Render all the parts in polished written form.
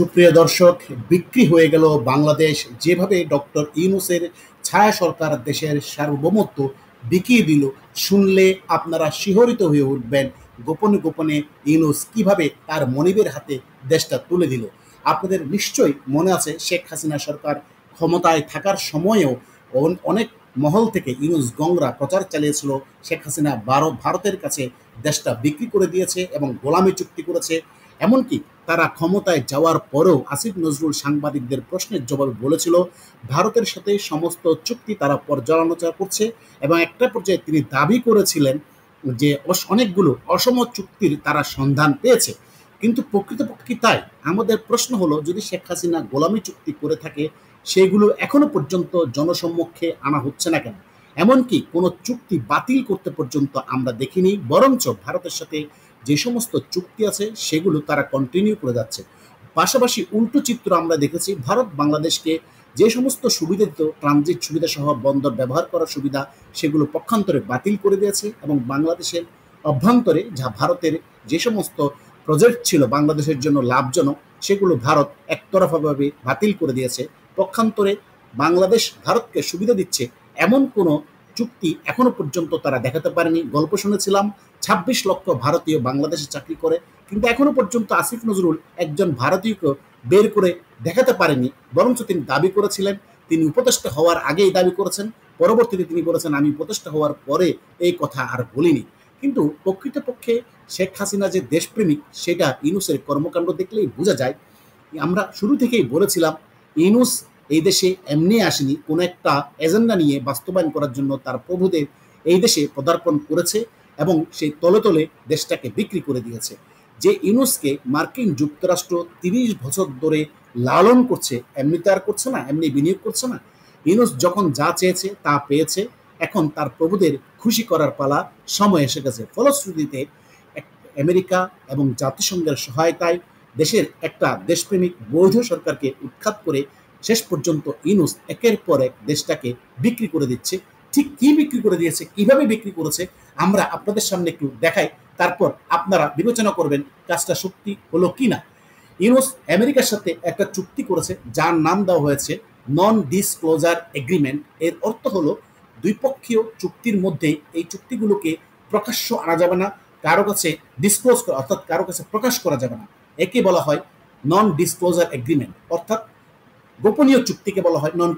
সুপ্রিয় দর্শক, বিক্রি হয়ে গেল বাংলাদেশ। যেভাবে ডক্টর ইউনূসের ছায়া সরকার দেশের সার্বভৌমত্ব বিকিয়ে দিল, শুনলে আপনারা শিহরিত হয়ে উঠবেন। গোপনে গোপনে ইউনূস কিভাবে তার মনিবের হাতে দেশটা তুলে দিল। আপনাদের নিশ্চয়ই মনে আছে, শেখ হাসিনা সরকার ক্ষমতায় থাকার সময়েও অনেক মহল থেকে ইউনূস গংরা প্রচার চালিয়েছিল শেখ হাসিনা ভারতের কাছে দেশটা বিক্রি করে দিয়েছে এবং গোলামি চুক্তি করেছে। এমনকি তারা ক্ষমতায় যাওয়ার পরেও আসিফ নজরুল সাংবাদিকদের প্রশ্নের জবাবে বলেছিল ভারতের সাথে সমস্ত চুক্তি তারা পর্যালোচনা করছে, এবং একটা পর্যায়ে তিনি দাবি করেছিলেন যে অনেকগুলো অসম চুক্তির তারা সন্ধান পেয়েছে। কিন্তু প্রকৃতপক্ষে তাই। আমাদের প্রশ্ন হলো, যদি শেখ হাসিনা গোলামি চুক্তি করে থাকে, সেগুলো এখনো পর্যন্ত জনসম্মুখে আনা হচ্ছে না কেন? এমনকি কোনো চুক্তি বাতিল করতে পর্যন্ত আমরা দেখিনি, বরঞ্চ ভারতের সাথে যে সমস্ত চুক্তি আছে সেগুলো তারা কন্টিনিউ করে যাচ্ছে। পাশাপাশি উল্টো চিত্র আমরা দেখেছি, ভারত বাংলাদেশকে যে সমস্ত সুবিধা দিত, ট্রানজিট সুবিধা সহ বন্দর ব্যবহার করার সুবিধা, সেগুলো পক্ষান্তরে বাতিল করে দিয়েছে। এবং বাংলাদেশের অভ্যন্তরে যা ভারতের যে সমস্ত প্রজেক্ট ছিল বাংলাদেশের জন্য লাভজনক, সেগুলো ভারত একতরফাভাবে বাতিল করে দিয়েছে। পক্ষান্তরে বাংলাদেশ ভারতকে সুবিধা দিচ্ছে এমন কোনো চুক্তি এখনো পর্যন্ত তারা দেখাতে পারেনি। গল্প শুনেছিলাম ২৬ লক্ষ ভারতীয় বাংলাদেশে চাকরি করে, কিন্তু এখনো পর্যন্ত আসিফ নজরুল একজন ভারতীয়কে বের করে দেখাতে পারেনি। বরঞ্চ তিনি দাবি করেছিলেন, তিনি উপদেষ্টা হওয়ার আগেই দাবি করেছেন, পরবর্তীতে তিনি বলেছেন আমি উপদেষ্টা হওয়ার পরে এই কথা আর বলিনি। কিন্তু প্রকৃতপক্ষে শেখ হাসিনা যে দেশপ্রেমিক, সেটা ইউনূসের কর্মকাণ্ড দেখলেই বোঝা যায়। আমরা শুরু থেকেই বলেছিলাম, ইউনূস এই দেশে এমনি আসেনি, কোনো একটা এজেন্ডা নিয়ে বাস্তবায়ন করার জন্য তার প্রভুদের এই দেশে পদার্পণ করেছে এবং সেই তলে তলে দেশটাকে বিক্রি করে দিয়েছে। যে ইউনূসকে মার্কিন যুক্তরাষ্ট্র ৩০ বছর ধরে লালন করছে, এমনি তো আর করছে না, এমনি বিনিয়োগ করছে না। ইউনূস যখন যা চেয়েছে তা পেয়েছে, এখন তার প্রভুদের খুশি করার পালা, সময় এসে গেছে। ফলশ্রুতিতে আমেরিকা এবং জাতিসংঘের সহায়তায় দেশের একটা দেশপ্রেমিক বৈধ সরকারকে উৎখাত করে শেষ পর্যন্ত ইউনূস একের পর এক দেশটাকে বিক্রি করে দিচ্ছে। ঠিক কি বিক্রি করে দিয়েছে, কিভাবে বিক্রি করেছে, আমরা আপনাদের সামনে একটু দেখাই, তারপর আপনারা বিবেচনা করবেন কাজটা সত্যি হলো কি না। ইউনূস আমেরিকার সাথে একটা চুক্তি করেছে, যার নাম দেওয়া হয়েছে নন ডিসক্লোজার এগ্রিমেন্ট। এর অর্থ হলো দ্বিপক্ষীয় চুক্তির মধ্যে এই চুক্তিগুলোকে প্রকাশ্য আনা যাবে না, কারো কাছে ডিসক্লোজ করা, অর্থাৎ কারো কাছে প্রকাশ করা যাবে না। একে বলা হয় নন ডিসক্লোজার এগ্রিমেন্ট, অর্থাৎ গোপনীয় চুক্তিকে বলা হয় নন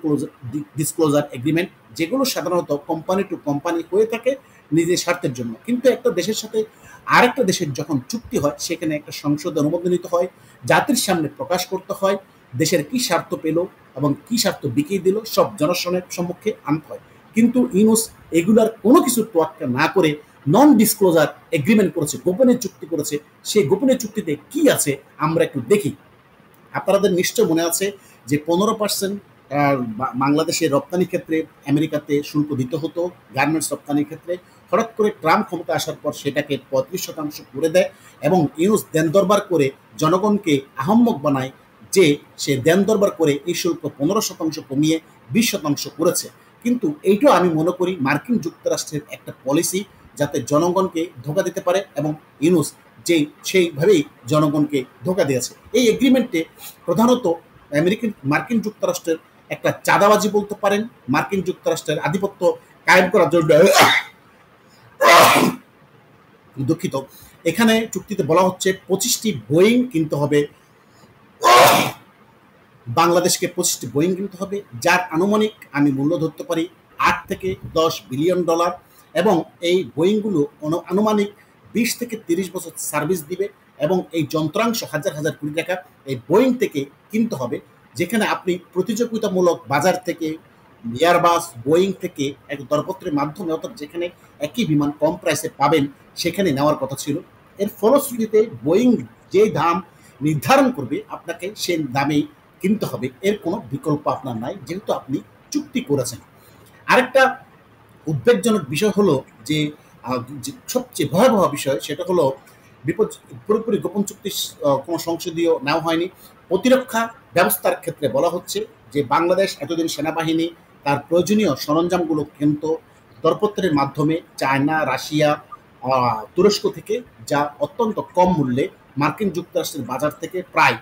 ডিসক্লোজার এগ্রিমেন্ট, যেগুলো সাধারণত কোম্পানি টু কোম্পানি হয়ে থাকে নিজের স্বার্থের জন্য। কিন্তু একটা দেশের সাথে আরেকটা দেশের যখন চুক্তি হয়, সেখানে একটা সংসদ অনুমোদন নিতে হয়, জাতির সামনে প্রকাশ করতে হয়, দেশের কি স্বার্থ পেল এবং কি স্বার্থ বিকিয়ে দিল, সব জনগণের সম্মুখে আনতে হয়। কিন্তু ইউনূস এগুলার কোনো কিছু তোয়াক্কা না করে নন ডিসক্লোজার এগ্রিমেন্ট করেছে, গোপনীয় চুক্তি করেছে। সেই গোপনীয় চুক্তিতে কি আছে আমরা একটু দেখি। আপনাদের নিশ্চয় মনে আছে যে 15% বাংলাদেশের রপ্তানি ক্ষেত্রে আমেরিকাতে শুল্ক দিতে হতো গার্মেন্টস রপ্তানির ক্ষেত্রে। হঠাৎ করে ট্রাম্প ক্ষমতা আসার পর সেটাকে 35% করে দেয় এবং ইউনূস দেন দরবার করে জনগণকে আহম্মক বানায় যে সে দেন দরবার করে এই শুল্ক 15% কমিয়ে 20% করেছে। কিন্তু এইটাও আমি মনে করি মার্কিন যুক্তরাষ্ট্রের একটা পলিসি, যাতে জনগণকে ধোঁকা দিতে পারে, এবং ইউনূস সেইভাবেই জনগণকে ধোঁকা দিয়েছে। এই এগ্রিমেন্টে প্রধানত মার্কিন যুক্তরাষ্ট্রের একটা চাঁদাবাজি বলতে পারেন, মার্কিন যুক্তরাষ্ট্রের আধিপত্য কায়েম করার জন্য দুঃখিত, এখানে চুক্তিতে বলা হচ্ছে 25টি বোয়িং কিনতে হবে বাংলাদেশকে, 25টি বোয়িং কিনতে হবে, যার আনুমানিক আমি মূল্য ধরতে পারি $8 থেকে $10 বিলিয়ন। এবং এই বোয়িংগুলো আনুমানিক 20 থেকে 30 বছর সার্ভিস দিবে, এবং এই যন্ত্রাংশ হাজার হাজার কোটি টাকা এই বোয়িং থেকে কিনতে হবে। যেখানে আপনি প্রতিযোগিতামূলক বাজার থেকে এয়ারবাস, বোয়িং থেকে এক দরপত্রের মাধ্যমে, অর্থাৎ যেখানে একই বিমান কম প্রাইসে পাবেন সেখানে নেওয়ার কথা ছিল। এর ফলশ্রুতিতে বোয়িং যে দাম নির্ধারণ করবে আপনাকে সেই দামেই কিনতে হবে, এর কোনো বিকল্প আপনার নাই, যেহেতু আপনি চুক্তি করেছেন। আরেকটা উদ্বেগজনক বিষয় হলো যে সবচেয়ে ভয়াবহ বিষয়, সেটা হলো পুরোপুরি গোপন চুক্তি কোনো সংসদীয় নেওয়া হয়নি। প্রতিরক্ষা ব্যবস্থার ক্ষেত্রে বলা হচ্ছে যে বাংলাদেশ এতদিন সেনাবাহিনী তার প্রয়োজনীয় সরঞ্জামগুলো কিনত দরপত্রের মাধ্যমে চায়না, রাশিয়া, তুরস্ক থেকে, যা অত্যন্ত কম মূল্যে মার্কিন যুক্তরাষ্ট্রের বাজার থেকে প্রায়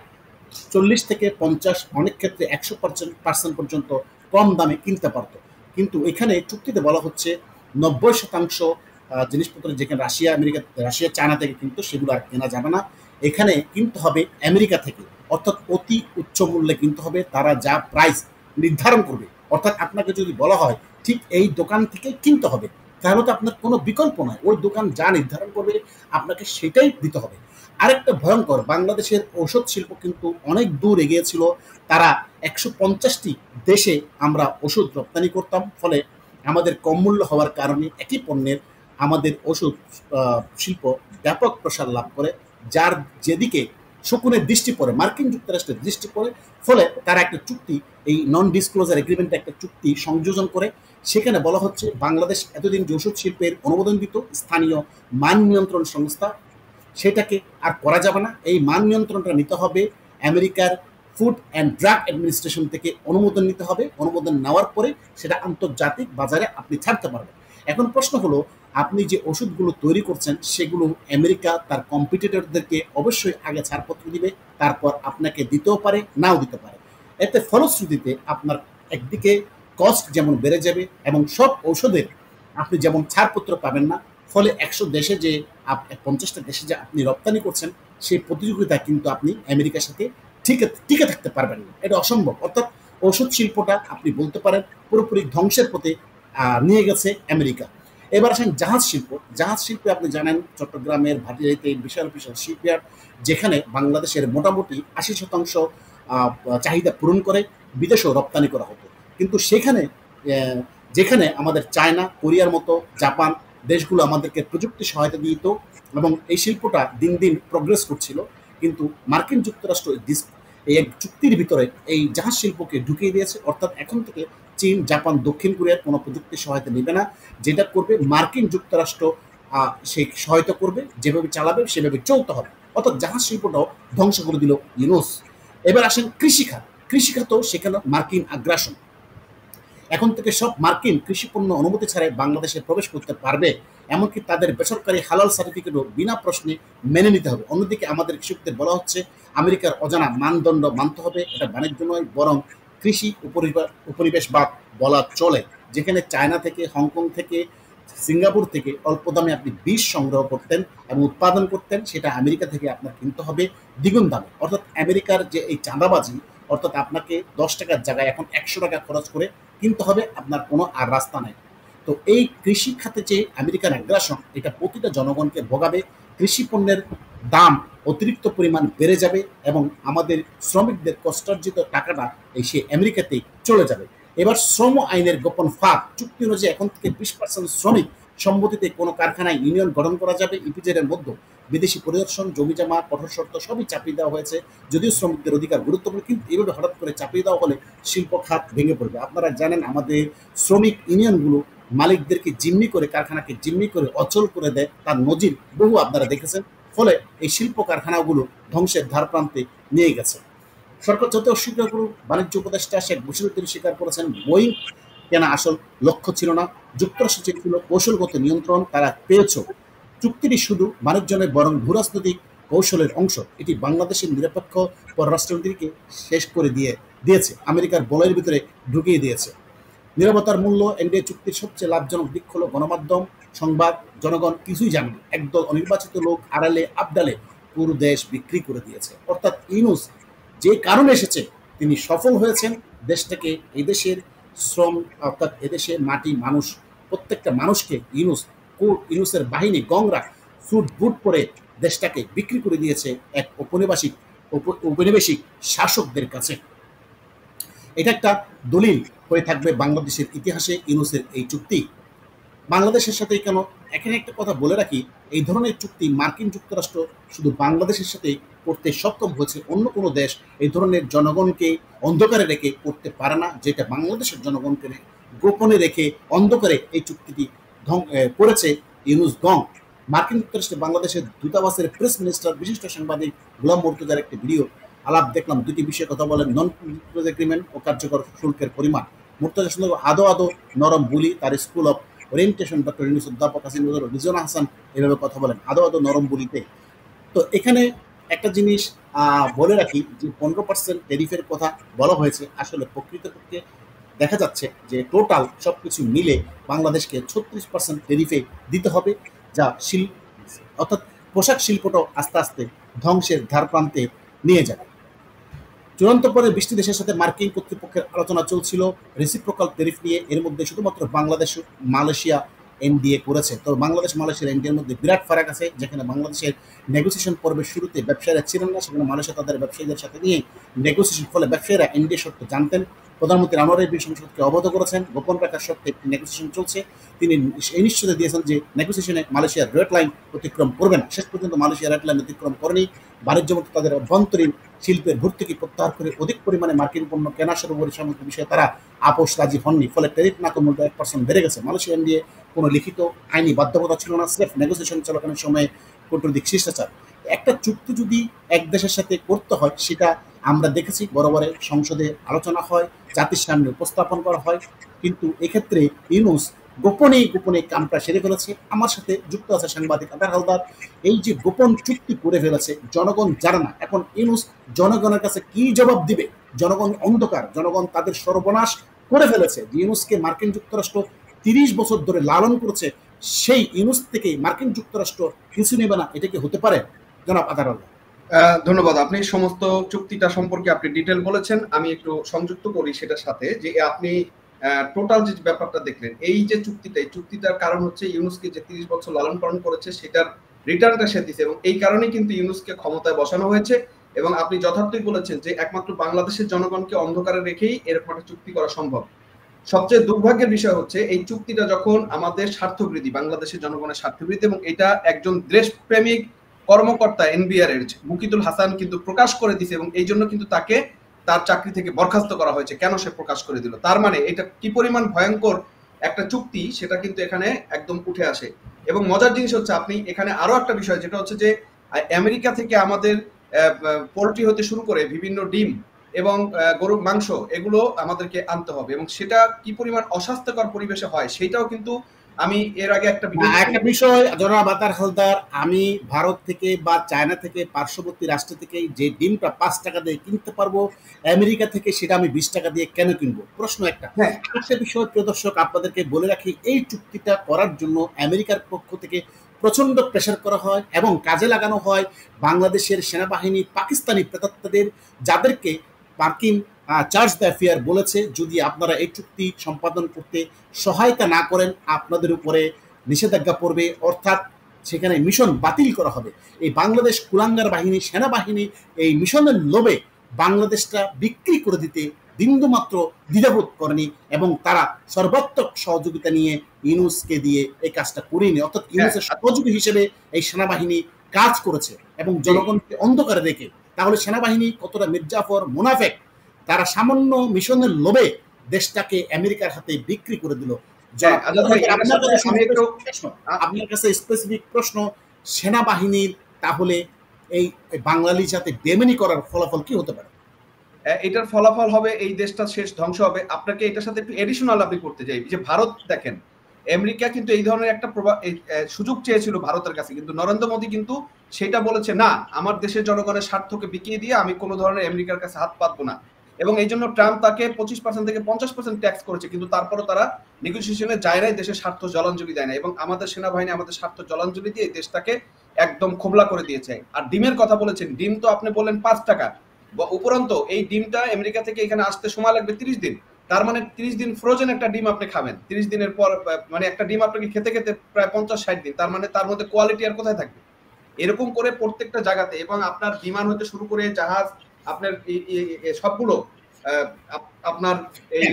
40 থেকে 50, অনেক ক্ষেত্রে 100% পর্যন্ত কম দামে কিনতে পারতো। কিন্তু এখানে চুক্তিতে বলা হচ্ছে 90% জিনিসপত্র যেখানে রাশিয়া চায়না থেকে কিন্তু সেগুলো আর কেনা যাবে না, এখানে কিনতে হবে আমেরিকা থেকে। অর্থাৎ অতি উচ্চ মূল্যে কিনতে হবে, তারা যা প্রাইস নির্ধারণ করবে, অর্থাৎ আপনাকে যদি বলা হয় ঠিক এই দোকান থেকে কিনতে হবে, তাহলে তো আপনার কোনো বিকল্প নয়, ওই দোকান যা নির্ধারণ করবে আপনাকে সেটাই দিতে হবে। আরেকটা ভয়ঙ্কর, বাংলাদেশের ঔষধ শিল্প কিন্তু অনেক দূর এগিয়েছিল। তারা 150টি দেশে আমরা ওষুধ রপ্তানি করতাম, ফলে আমাদের কম মূল্য হওয়ার কারণে একই পণ্যের আমাদের ওষুধ শিল্প ব্যাপক প্রসার লাভ করে, যার যেদিকে শকুনের দৃষ্টি পড়ে, মার্কিন যুক্তরাষ্ট্রের দৃষ্টি পড়ে, ফলে তারা একটা চুক্তি, এই নন ডিসক্লোজার এগ্রিমেন্টে একটা চুক্তি সংযোজন করে। সেখানে বলা হচ্ছে বাংলাদেশ এতদিন যে ওষুধ শিল্পের অনুমোদন দিত স্থানীয় মান নিয়ন্ত্রণ সংস্থা, সেটাকে আর করা যাবে না। এই মান নিয়ন্ত্রণটা নিতে হবে আমেরিকার ফুড অ্যান্ড ড্রাগ অ্যাডমিনিস্ট্রেশন থেকে অনুমোদন নিতে হবে। অনুমোদন নেওয়ার পরে সেটা আন্তর্জাতিক বাজারে আপনি ছাড়তে পারবেন। এখন প্রশ্ন হলো, আপনি যে ওষুধগুলো তৈরি করছেন সেগুলো আমেরিকা তার কম্পিটিটরদেরকে অবশ্যই আগে ছাড়পত্র দিবে, তারপর আপনাকে দিতেও পারে, নাও দিতে পারে। এতে ফলশ্রুতিতে আপনার একদিকে কস্ট যেমন বেড়ে যাবে এবং সব ঔষধের আপনি যেমন ছাড়পত্র পাবেন না, ফলে 100 দেশে যে 50টা দেশে যে আপনি রপ্তানি করছেন সেই প্রতিযোগিতায় কিন্তু আপনি আমেরিকার সাথে টিকে থাকতে পারবেন না, এটা অসম্ভব। অর্থাৎ ওষুধ শিল্পটা আপনি বলতে পারেন পুরোপুরি ধ্বংসের পথে নিয়ে গেছে আমেরিকা। এবার আসেন জাহাজ শিল্প। জাহাজ শিল্পে আপনি জানেন চট্টগ্রামের ভাটিয়ারিতে বিশাল বিশাল শিপইয়ার্ড, যেখানে বাংলাদেশের মোটামুটি 80% চাহিদা পূরণ করে বিদেশেও রপ্তানি করা হতো। কিন্তু সেখানে যেখানে আমাদের চায়না, কোরিয়ার মতো, জাপান দেশগুলো আমাদেরকে প্রযুক্তি সহায়তা দিত এবং এই শিল্পটা দিন দিন প্রগ্রেস করছিল, কিন্তু মার্কিন যুক্তরাষ্ট্র এই এক চুক্তির ভিতরে এই জাহাজ শিল্পকে ঢুকিয়ে দিয়েছে। অর্থাৎ এখন থেকে চীন, জাপান, দক্ষিণ কোরিয়ার কোনো প্রযুক্তি সহায়তা নেবে না, যেটা করবে মার্কিন যুক্তরাষ্ট্র সেই সহায়তা করবে, যেভাবে চালাবে সেভাবে চলতে হবে। অর্থাৎ জাহাজ শিল্পটাও ধ্বংস করে দিল ইউনুস। এবার আসেন কৃষিখাত। কৃষিখাতও সেখানে মার্কিন আগ্রাসন। এখন থেকে সব মার্কিন কৃষিপণ্য অনুমতি ছাড়াই বাংলাদেশে প্রবেশ করতে পারবে, এমনকি তাদের বেসরকারি হালাল সার্টিফিকেটও বিনা প্রশ্নে মেনে নিতে হবে। অন্যদিকে আমাদের কৃষকদের বলা হচ্ছে আমেরিকার অজানা মানদণ্ড মানতে হবে, এটা বাণিজ্য নয় বরং কৃষি উপনিবেশবাদ বলা চলে, যেখানে চায়না থেকে, হংকং থেকে, সিঙ্গাপুর থেকে অল্প দামে আপনি বীজ সংগ্রহ করতেন এবং উৎপাদন করতেন, সেটা আমেরিকা থেকে আপনার কিনতে হবে দ্বিগুণ দামে। অর্থাৎ আমেরিকার যে এই চাঁদাবাজি, অর্থাৎ আপনাকে 10 টাকার জায়গায় এখন 100 টাকা খরচ করে কিনতে হবে, আপনার কোনো আর রাস্তা নেই। তো এই কৃষি খাতে যে আমেরিকান আগ্রাসন, এটা প্রতিটা জনগণকে ভোগাবে। কৃষি পণ্যের দাম অতিরিক্ত পরিমাণ বেড়ে যাবে এবং আমাদের শ্রমিকদের কষ্টার্জিত টাকাটা এই সে আমেরিকাতেই চলে যাবে। এবার শ্রম আইনের গোপন ফাঁদ, চুক্তি অনুযায়ী এখন থেকে 20% শ্রমিক সম্মতিতে কোনো কারখানায় ইউনিয়ন গঠন করা যাবে। ইপিজেড এর মধ্যে বিদেশি পরিদর্শন, জমিজমা, কঠোর শর্ত সবই চাপিয়ে দেওয়া হয়েছে। যদিও শ্রমিকদের অধিকার গুরুত্বপূর্ণ, কিন্তু এভাবে হঠাৎ করে চাপিয়ে দেওয়া হলে শিল্প খাত ভেঙে পড়বে। আপনারা জানেন আমাদের শ্রমিক ইউনিয়নগুলো মালিকদেরকে জিম্মি করে, কারখানাকে জিম্মি করে অচল করে দেয়, তার নজির বহু আপনারা দেখেছেন। ফলে এই শিল্প কারখানাগুলো ধ্বংসের ধার প্রান্তে নিয়ে গেছে। সরকার যত অস্বীকার করুক, বাণিজ্য উপদেষ্টা শেখ বশিরুদ্দিন স্বীকার করেছেন বোয়িং কেনা আসল লক্ষ্য ছিল না, যুক্তরাষ্ট্র ছিল কৌশলগত নিয়ন্ত্রণ, তারা পেয়েছ। চুক্তিটি শুধু বাণিজ্য নয় বরং ভূরাজনৈতিক কৌশলের অংশ। এটি বাংলাদেশের নিরপেক্ষ পররাষ্ট্রনীতিকে শেষ করে দিয়েছে, আমেরিকার বলয়ের ভিতরে ঢুকিয়ে দিয়েছে। নিরাপত্তার মূল্য, এনডিএ চুক্তির সবচেয়ে লাভজনক দিক হলো গণমাধ্যম, সংবাদ, জনগণ কিছুই জানে না। একদল অনির্বাচিত লোক আড়ালে আবডালে পুরো দেশ বিক্রি করে দিয়েছে। অর্থাৎ ইউনুস যে কারণে এসেছে তিনি সফল হয়েছেন। দেশটাকে, এদেশের শ্রম, অর্থাৎ এদেশের মাটি, মানুষ, প্রত্যেকটা মানুষকে ইউনুসের বাহিনী গংরা স্যুট বুট পরে দেশটাকে বিক্রি করে দিয়েছে এক ঔপনিবেশিক শাসকদের কাছে। এটা একটা দলিল হয়ে থাকবে বাংলাদেশের ইতিহাসে ইউনুসের এই চুক্তি। বাংলাদেশের সাথে কেন, এখানে একটা কথা বলে রাখি, এই ধরনের চুক্তি মার্কিন যুক্তরাষ্ট্র শুধু বাংলাদেশের সাথে করতে সক্ষম হয়েছে, অন্য কোনো দেশ এই ধরনের জনগণকে অন্ধকারে রেখে করতে পারে না, যেটা বাংলাদেশের জনগণকে গোপনে রেখে অন্ধকারে এই চুক্তিটি করেছে ইউনুস গং। মার্কিন যুক্তরাষ্ট্রে বাংলাদেশের দূতাবাসের প্রেস মিনিস্টার বিশিষ্ট সাংবাদিক গোলাম মুর্তজার একটি ভিডিও আলাপ দেখলাম। দুটি বিষয়ে কথা বলেন, নন ডিসক্লোজার এগ্রিমেন্ট ও কার্যকর শুল্কের পরিমাণ। মুর্তজা সুন্দর আদো নরম বুলি, তার school of orientation doctor Yunus অধ্যাপক হাসিন রিজওয়ানা হাসান এভাবে কথা বলেন, আদো নরম বলিতে। তো এখানে একটা জিনিস বলে রাখি যে 15% ট্যারিফের কথা বলা হয়েছে, আসলে প্রকৃতপক্ষে দেখা যাচ্ছে যে টোটাল সবকিছু মিলে বাংলাদেশকে 36% ট্যারিফে দিতে হবে, যা অর্থাৎ পোশাক শিল্পটাও আস্তে আস্তে ধ্বংসের ধার প্রান্তে নিয়ে যাবে। চূড়ান্ত পরে 20টি দেশের সাথে মার্কিন কর্তৃপক্ষের আলোচনা চলছিল রেসিপ্রোকাল ট্যারিফ নিয়ে। এর মধ্যে শুধুমাত্র বাংলাদেশ, মালয়েশিয়া এনডিএ করেছে। তো বাংলাদেশ মালয়েশিয়ার এনডিএর মধ্যে বিরাট ফারাক আছে, যেখানে বাংলাদেশের নেগোসিয়েশন পর্বের শুরুতে ব্যবসায়ীরা ছিলেন না, সেখানে মালয়েশিয়া তাদের ব্যবসায়ীদের সাথে নিয়ে নেগোসিয়েশন, ফলে ব্যবসায়ীরা এনডিএ শর্ত জানতেন। প্রধানমন্ত্রী আনোয়ার ইব্রাহিম সংসদকে অবগত করেছেন, গোপন রাখার শর্তে একটি নেগোসিয়েশন চলছে। তিনি এই নিশ্চয়তা দিয়েছেন যে নেগোসিয়েশনে মালয়েশিয়ার রেড লাইন অতিক্রম করবে না। শেষ পর্যন্ত মালয়েশিয়া রেড লাইন অতিক্রম করেনি। বাণিজ্য মন্ত্রী তাদের অভ্যন্তরীণ শিল্পের ভর্তুকি প্রত্যাহার করে অধিক পরিমাণে মার্কিন পণ্য কেনা সর্বোপরি সামগ্রিক বিষয়ে তারা আপোষ রাজি হননি। ফলে ট্যারিফ না কমে 1% বেড়ে গেছে। মালয়েশিয়া এনডিএ কোনো লিখিত আইনি বাধ্যবাধকতা ছিল না, স্রেফ নেগোসিয়েশন চলাকালীন সময়ে কূটনৈতিক শিষ্টাচার। একটা চুক্তি যদি এক দেশের সাথে করতে হয়, সেটা আমরা দেখেছি বরাবরে সংসদে আলোচনা হয়, জাতির সামনে উপস্থাপন করা হয়, কিন্তু এক্ষেত্রে ইউনূস গোপনে গোপনে কামটা সেরে ফেলেছে। আমার সাথে যুক্ত আছে সাংবাদিক আদার হালদার। এই যে গোপন চুক্তি করে ফেলেছে, জনগণ জানে না। এখন ইউনূস জনগণের কাছে কি জবাব দিবে? জনগণ অন্ধকার, জনগণ তাদের সর্বনাশ করে ফেলেছে। যে ইউনূসকে মার্কিন যুক্তরাষ্ট্র 30 বছর ধরে লালন করেছে, সেই ইউনূস থেকে মার্কিন যুক্তরাষ্ট্র কিছু নেবে না, এটা কি হতে পারে জনাব আদার হালদার? ধন্যবাদ। আপনি সমস্ত চুক্তিটা সম্পর্কে আপনি ডিটেল বলেছেন। আমি একটু সংযুক্ত করি সেটার সাথে, যে আপনি টোটাল যে ব্যাপারটা দেখলেন, এই যে চুক্তিটা, এই চুক্তিটার কারণ হচ্ছে ইউনূসকে যে 30 বছর লালন পালন করেছে সেটার রিটার্নটা সে দিছে, এবং এই কারণেই কিন্তু ইউনূসকে ক্ষমতায় বসানো হয়েছে। এবং আপনি যথার্থই বলেছেন যে একমাত্র বাংলাদেশের জনগণকে অন্ধকারে রেখেই এরকম একটা চুক্তি করা সম্ভব। সবচেয়ে দুর্ভাগ্যের বিষয় হচ্ছে এই চুক্তিটা যখন আমাদের স্বার্থবিরোধী, বাংলাদেশের জনগণের স্বার্থবিরোধী, এবং এটা একজন দেশপ্রেমিক কর্মকর্তা এনবিআর এর মুকিদুল হাসান কিন্তু প্রকাশ করে দিয়েছে, এবং এই জন্য কিন্তু তাকে তার চাকরি থেকে বরখাস্ত করা হয়েছে। কেন সে প্রকাশ করে দিল? তার মানে এটা কি পরিমাণ ভয়ঙ্কর একটা চুক্তি, সেটা কিন্তু এখানে একদম উঠে আসে। এবং মজার জিনিস হচ্ছে, আপনি এখানে আরো একটা বিষয়, যেটা হচ্ছে যে আমেরিকা থেকে আমাদের পোল্ট্রি হতে শুরু করে বিভিন্ন ডিম এবং গরুর মাংস, এগুলো আমাদেরকে আনতে হবে, এবং সেটা কি পরিমাণ অস্বাস্থ্যকর পরিবেশে হয় সেটাও কিন্তু আমি এর আগে একটা বিষয় জনাব আতার হালদার, আমি ভারত থেকে বা চায়না থেকে, পার্শ্ববর্তী রাষ্ট্র থেকে যে ডিমটা 5 টাকা দিয়ে কিনতে পারবো, আমেরিকা থেকে সেটা আমি 20 টাকা দিয়ে কেন কিনবো? প্রশ্ন একটা। একটা বিষয় প্রিয় দর্শক আপনাদেরকে বলে রাখি, এই চুক্তিটা করার জন্য আমেরিকার পক্ষ থেকে প্রচন্ড প্রেশার করা হয় এবং কাজে লাগানো হয় বাংলাদেশের সেনাবাহিনী, পাকিস্তানি প্রেতাত্মাদের, যাদেরকে মার্কিন চার্জ দ্য অ্যাফেয়ার বলেছে যদি আপনারা এই চুক্তি সম্পাদন করতে সহায়তা না করেন আপনাদের উপরে নিষেধাজ্ঞা পড়বে, অর্থাৎ সেখানে মিশন বাতিল করা হবে। এই বাংলাদেশ কুলাঙ্গার বাহিনী, সেনাবাহিনী এই মিশনের লোভে বাংলাদেশটা বিক্রি করে দিতে বিন্দুমাত্র দ্বিধাবোধ করেনি, এবং তারা সর্বাত্মক সহযোগিতা নিয়ে ইউনূসকে দিয়ে এই কাজটা করেনি। অর্থাৎ ইউনূসের সহযোগী হিসেবে এই সেনাবাহিনী কাজ করেছে এবং জনগণকে অন্ধকারে রেখে। তাহলে সেনাবাহিনী কতটা মির্জাফর, মুনাফেক, তারা সামান্য মিশনের লোভে দেশটাকে আমেরিকার হাতে বিক্রি করে দিল। আপনার কাছে স্পেসিফিক প্রশ্ন, সেনাবাহিনীর তাহলে এই বাঙালি সাথে বেমেনি করার ফলাফল কি হতে পারে? এটার ফলাফল হবে এই দেশটা শেষ ধ্বংস হবে। আপনাকে এটার সাথে একটু এডিশনাল আপনি করতে চাই, যে ভারত দেখেন, আমেরিকা কিন্তু এই ধরনের একটা সুযোগ চেয়েছিল ভারতের কাছে, কিন্তু নরেন্দ্র মোদী কিন্তু সেটা বলেছে না, আমার দেশের জনগণের স্বার্থকে বিকিয়ে দিয়ে আমি কোনো ধরনের আমেরিকার কাছে হাত পাতবো না। এবং এই জন্য ট্রাম্প তাকে 25% থেকে 50% ট্যাক্স করেছে, কিন্তু তারপরও তারা নেগোসিয়েশনে যায় নাই, দেশের স্বার্থ জলাঞ্জলি দেয় না। এবং আমাদের সেনাবাহিনী আমাদের স্বার্থ জলাঞ্জলি দিয়ে দেশটাকে একদম খোবলা করে দিয়েছে। আর ডিমের কথা বলেছেন, ডিম তো আপনি বললেন 5 টাকা, উপরন্ত এই ডিমটা আমেরিকা থেকে এখানে আসতে সময় লাগবে 30 দিন। তার মানে 30 দিন ফ্রোজেন একটা ডিম আপনি খাবেন, 30 দিনের পর মানে একটা ডিম আপনাকে খেতে খেতে প্রায় 50-60 দিন। তার মানে তার মধ্যে কোয়ালিটি আর কোথায় থাকবে? এরকম করে প্রত্যেকটা জায়গাতে, এবং আপনার বিমান হতে শুরু করে জাহাজ, আপনার সবগুলো আপনার এই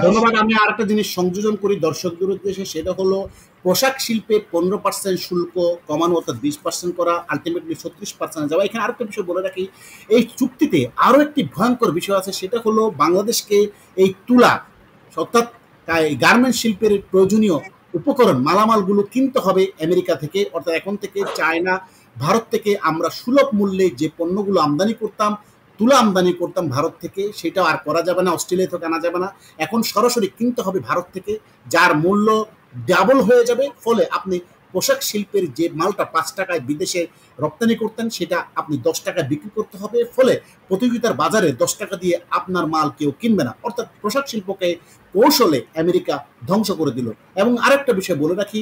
ধন্যবাদ। আমি আর একটা জিনিস সংযোজন করি দর্শকদের উদ্দেশ্যে, সেটা হলো পোশাক শিল্পে 15% শুল্ক কমানো, অর্থাৎ 20% করা, আলটিমেটলি 36% যাওয়া। এখানে আরেকটা বিষয় বলে রাখি, এই চুক্তিতে আরও একটি ভয়ঙ্কর বিষয় আছে, সেটা হলো বাংলাদেশকে এই তুলা, অর্থাৎ গার্মেন্ট শিল্পের প্রয়োজনীয় উপকরণ মালামালগুলো কিনতে হবে আমেরিকা থেকে। অর্থাৎ এখন থেকে চায়না, ভারত থেকে আমরা সুলভ মূল্যে যে পণ্যগুলো আমদানি করতাম, তুলা আমদানি করতাম ভারত থেকে, সেটা আর করা যাবে না, অস্ট্রেলিয়া থেকে আনা যাবে না, এখন সরাসরি কিনতে হবে ভারত থেকে, যার মূল্য ডাবল হয়ে যাবে। ফলে আপনি পোশাক শিল্পের যে মালটা 5 টাকায় বিদেশে রপ্তানি করতেন সেটা আপনি 10 টাকায় বিক্রি করতে হবে, ফলে প্রতিযোগিতার বাজারে 10 টাকা দিয়ে আপনার মাল কেউ কিনবে না। অর্থাৎ পোশাক শিল্পকে কৌশলে আমেরিকা ধ্বংস করে দিল। এবং আরেকটা বিষয় বলে রাখি,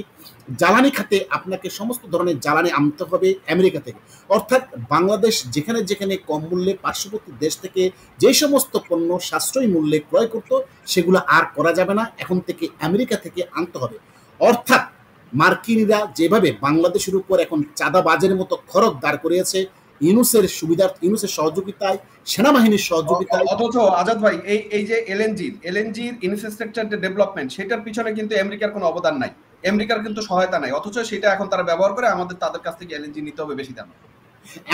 জ্বালানি খাতে আপনাকে সমস্ত ধরনের জ্বালানি আনতে হবে আমেরিকা থেকে। অর্থাৎ বাংলাদেশ যেখানে যেখানে কম মূল্যে পার্শ্ববর্তী দেশ থেকে যে সমস্ত পণ্য সাশ্রয়ী মূল্যে ক্রয় করতো সেগুলো আর করা যাবে না, এখন থেকে আমেরিকা থেকে আনতে হবে। অর্থাৎ মার্কিনিরা যেভাবে বাংলাদেশের উপর এখন চাঁদাবাজের মতো খড়গ দাঁড় করিয়েছে, ইউনূসের ইউনূসের সহযোগিতায়, সেনাবাহিনীর সহযোগিতায়। অথচ আজাদ ভাই, এই যে এলএনজির ইনফ্রাস্ট্রাকচার ডেভেলপমেন্ট, সেটার পিছনে কিন্তু আমেরিকার কোনো অবদান নাই, আমেরিকার কিন্তু সহায়তা নাই, অথচ সেটা এখন তারা ব্যবহার করে তাদের কাছ থেকে এলএনজি নিতে হবে বেশি দামে।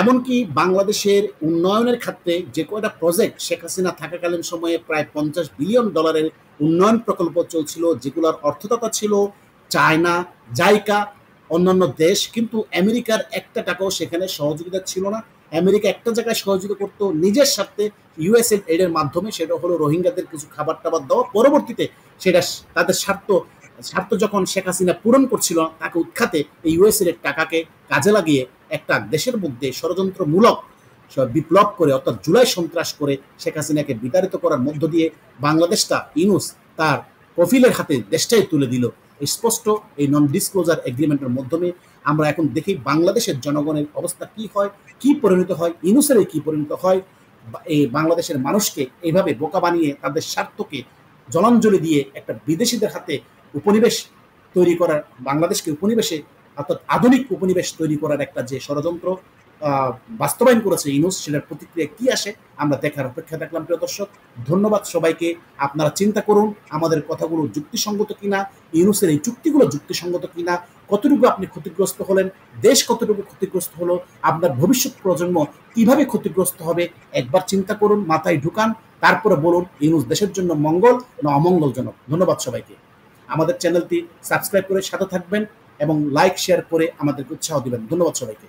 এমনকি বাংলাদেশের উন্নয়নের ক্ষেত্রে যে কয়টা প্রজেক্ট শেখ হাসিনা থাকাকালীন সময়ে প্রায় $50 বিলিয়ন উন্নয়ন প্রকল্প চলছিল, যেগুলোর অর্থদাতা ছিল চায়না, জাইকা, অন্যান্য দেশ, কিন্তু আমেরিকার একটা টাকাও সেখানে সহযোগিতা ছিল না। আমেরিকা একটা জায়গায় সহযোগিতা করতো নিজের স্বার্থে, ইউএসএ এর মাধ্যমে, সেটা হলো রোহিঙ্গাদের কিছু খাবার টাবার দেওয়া। পরবর্তীতে সেটা তাদের স্বার্থ যখন শেখ হাসিনা পূরণ করছিল তাকে উৎখাতে এই ইউএসএর টাকাকে কাজে লাগিয়ে একটা দেশের মধ্যে ষড়যন্ত্রমূলক বিপ্লব করে, অর্থাৎ জুলাই সন্ত্রাস করে শেখ হাসিনাকে বিতাড়িত করার মধ্য দিয়ে বাংলাদেশটা ইউনূস তার কফিলের হাতে দেশটাই তুলে দিল। স্পষ্ট এই নন ডিসক্লোজার এগ্রিমেন্টের মাধ্যমে আমরা এখন দেখি বাংলাদেশের জনগণের অবস্থা কি হয়, কি পরিণত হয়, ইউনূসের কি পরিণত হয়। এই বাংলাদেশের মানুষকে এইভাবে বোকা বানিয়ে তাদের স্বার্থকে জলাঞ্জলি দিয়ে একটা বিদেশিদের হাতে উপনিবেশ তৈরি করার, বাংলাদেশকে উপনিবেশে অর্থাৎ আধুনিক উপনিবেশ তৈরি করার একটা যে ষড়যন্ত্র বাস্তবায়ন করেছে ইউনূস, সেটার প্রতিক্রিয়া কি আসে আমরা দেখার অপেক্ষা থাকলাম। প্রিয় দর্শক, ধন্যবাদ সবাইকে। আপনারা চিন্তা করুন আমাদের কথাগুলো যুক্তিসঙ্গত কিনা, ইউনূসের এই চুক্তিগুলো যুক্তিসঙ্গত কিনা, কতটুকু আপনি ক্ষতিগ্রস্ত হলেন, দেশ কতটুকু ক্ষতিগ্রস্ত হলো, আপনার ভবিষ্যৎ প্রজন্ম কিভাবে ক্ষতিগ্রস্ত হবে, একবার চিন্তা করুন, মাথায় ঢুকান, তারপরে বলুন ইউনূস দেশের জন্য মঙ্গল না অমঙ্গলজনক। ধন্যবাদ সবাইকে। আমাদের চ্যানেলটি সাবস্ক্রাইব করে সাথে থাকবেন এবং লাইক শেয়ার করে আমাদেরকে উৎসাহ দিবেন। ধন্যবাদ সবাইকে।